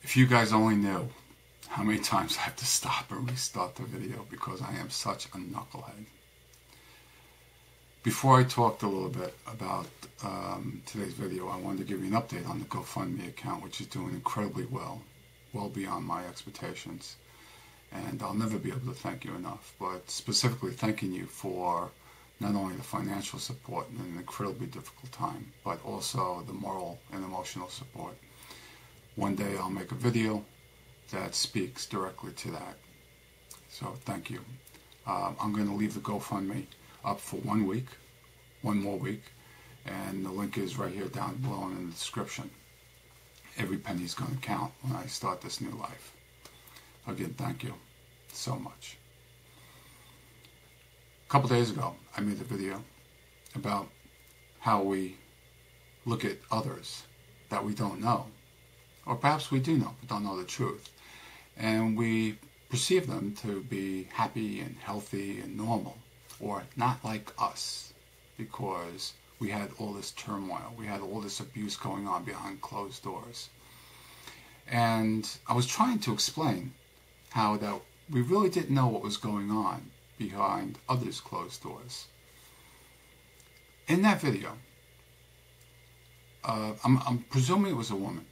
If you guys only knew how many times I have to stop and restart the video because I am such a knucklehead. Before I talked a little bit about today's video, I wanted to give you an update on the GoFundMe account, which is doing incredibly well beyond my expectations. And I'll never be able to thank you enough, but specifically thanking you for not only the financial support in an incredibly difficult time, but also the moral and emotional support. One day I'll make a video that speaks directly to that. So thank you. I'm going to leave the GoFundMe up for 1 week, one more week, and the link is right here down below in the description. Every penny is going to count when I start this new life. Again, thank you so much. A couple days ago, I made a video about how we look at others that we don't know, or perhaps we do know, but don't know the truth, and we perceive them to be happy and healthy and normal, or not like us, because we had all this turmoil, we had all this abuse going on behind closed doors. And I was trying to explain how that we really didn't know what was going on behind others' closed doors. In that video, I'm presuming it was a woman,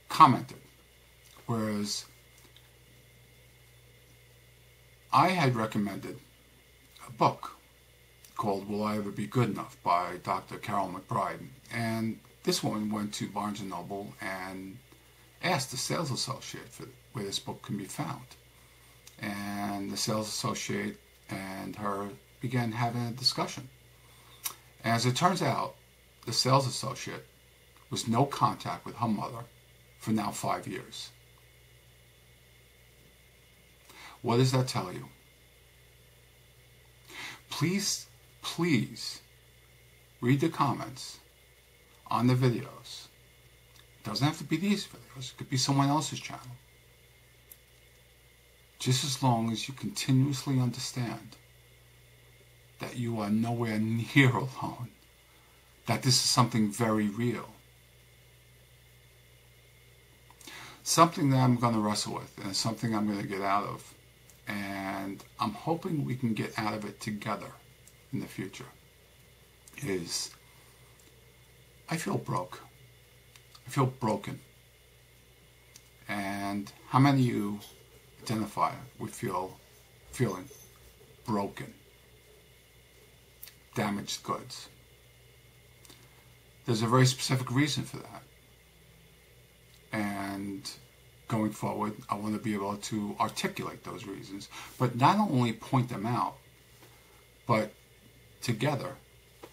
commented, whereas I had recommended a book called Will I Ever Be Good Enough by Dr. Carol McBride, and this woman went to Barnes & Noble and asked the sales associate for where this book can be found, and the sales associate and her began having a discussion. As it turns out, the sales associate was no contact with her mother for now 5 years. What does that tell you? Please read the comments on the videos. It doesn't have to be these videos. It could be someone else's channel. Just as long as you continuously understand that you are nowhere near alone, that this is something very real. Something that I'm going to wrestle with, and something I'm going to get out of. And I'm hoping we can get out of it together in the future, is I feel broke. I feel broken. And how many of you identify with feeling broken, damaged goods? There's a very specific reason for that. And going forward, I want to be able to articulate those reasons, but not only point them out, but together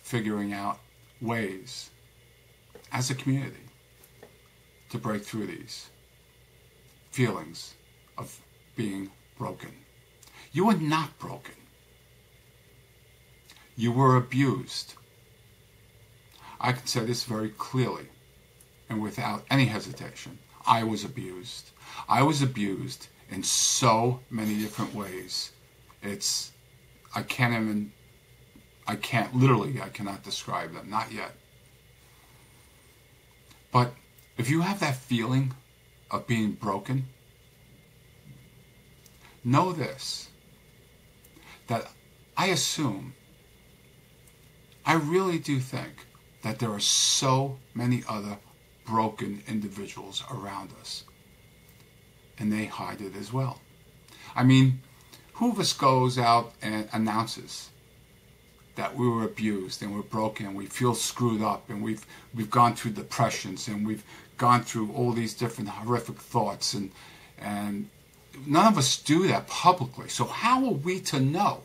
figuring out ways as a community to break through these feelings of being broken. You are not broken. You were abused. I can say this very clearly and without any hesitation. I was abused. I was abused in so many different ways. I cannot describe them, not yet. But if you have that feeling of being broken, know this, that I really do think that there are so many other broken individuals around us, and they hide it as well. I mean, who of us goes out and announces that we were abused and we're broken and we feel screwed up and we've gone through depressions and we've gone through all these different horrific thoughts, and none of us do that publicly. So how are we to know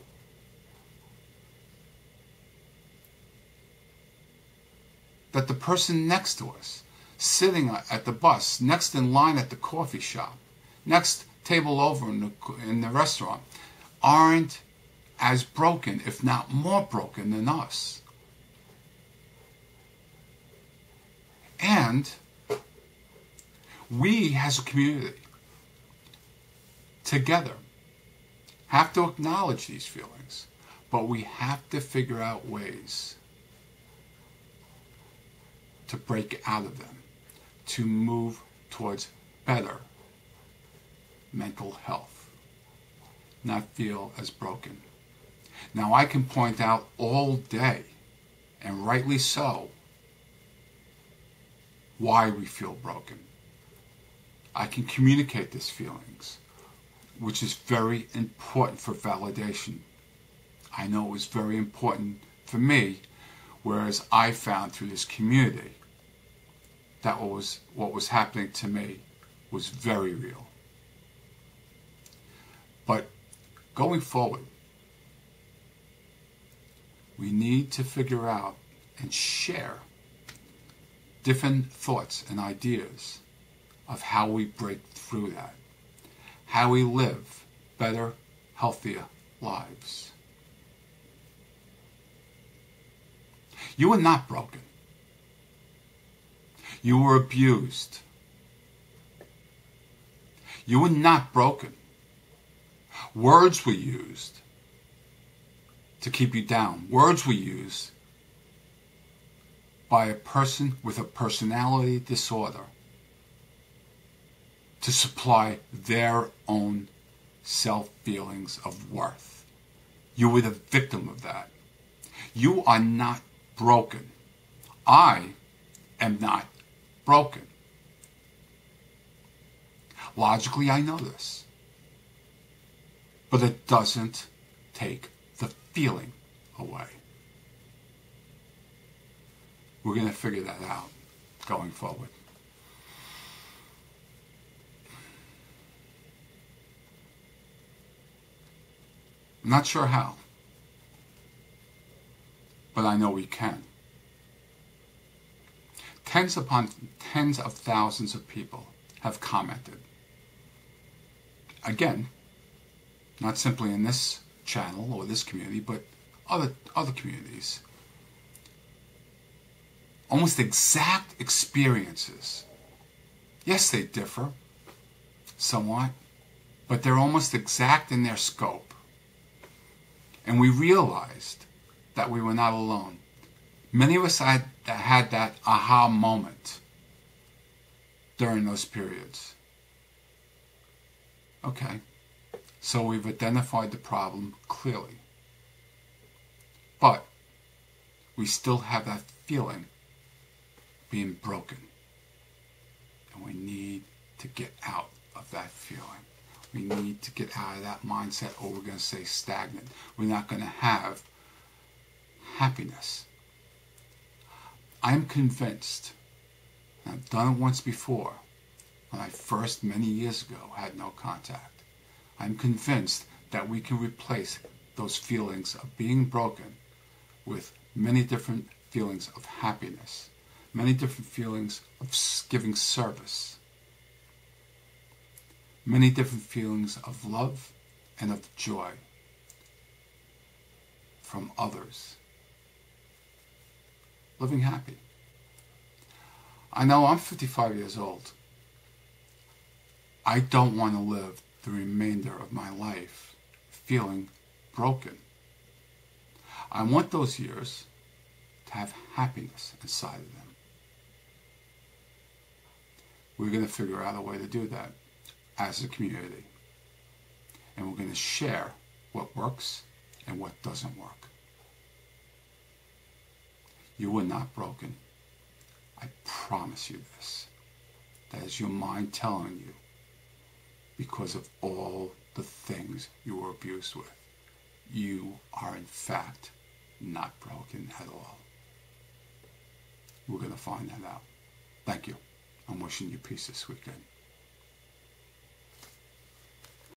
that the person next to us, sitting at the bus, next in line at the coffee shop, next table over in the restaurant, aren't as broken, if not more broken than us? And we as a community, together, have to acknowledge these feelings, but we have to figure out ways to break out of them, to move towards better mental health, not feel as broken. Now, I can point out all day, and rightly so, why we feel broken. I can communicate these feelings, which is very important for validation. I know it was very important for me, whereas I found through this community that what was happening to me was very real. But going forward, we need to figure out and share different thoughts and ideas of how we break through that, how we live better, healthier lives. You were not broken. You were abused. You were not broken. Words were used to keep you down. Words were used by a person with a personality disorder to supply their own self-feelings of worth. You were the victim of that. You are not broken. I am not broken. Logically, I know this. But it doesn't take the feeling away. We're going to figure that out going forward. I'm not sure how, but I know we can. Tens upon tens of thousands of people have commented. Again, not simply in this channel or this community, but other communities. Almost exact experiences. Yes, they differ somewhat, but they're almost exact in their scope. And we realized that we were not alone. Many of us had that aha moment during those periods. Okay, so we've identified the problem clearly. But we still have that feeling being broken. And we need to get out of that feeling. We need to get out of that mindset, or we're going to stay stagnant. We're not going to have happiness. I'm convinced, and I've done it once before, when I first, many years ago, had no contact. I'm convinced that we can replace those feelings of being broken with many different feelings of happiness, many different feelings of giving service, many different feelings of love and of joy from others. Living happy. I know I'm 55 years old. I don't want to live the remainder of my life feeling broken. I want those years to have happiness inside of them. We're going to figure out a way to do that as a community. And we're going to share what works and what doesn't work. You were not broken. I promise you this. That is your mind telling you, because of all the things you were abused with. You are in fact not broken at all. We're going to find that out. Thank you. I'm wishing you peace this weekend.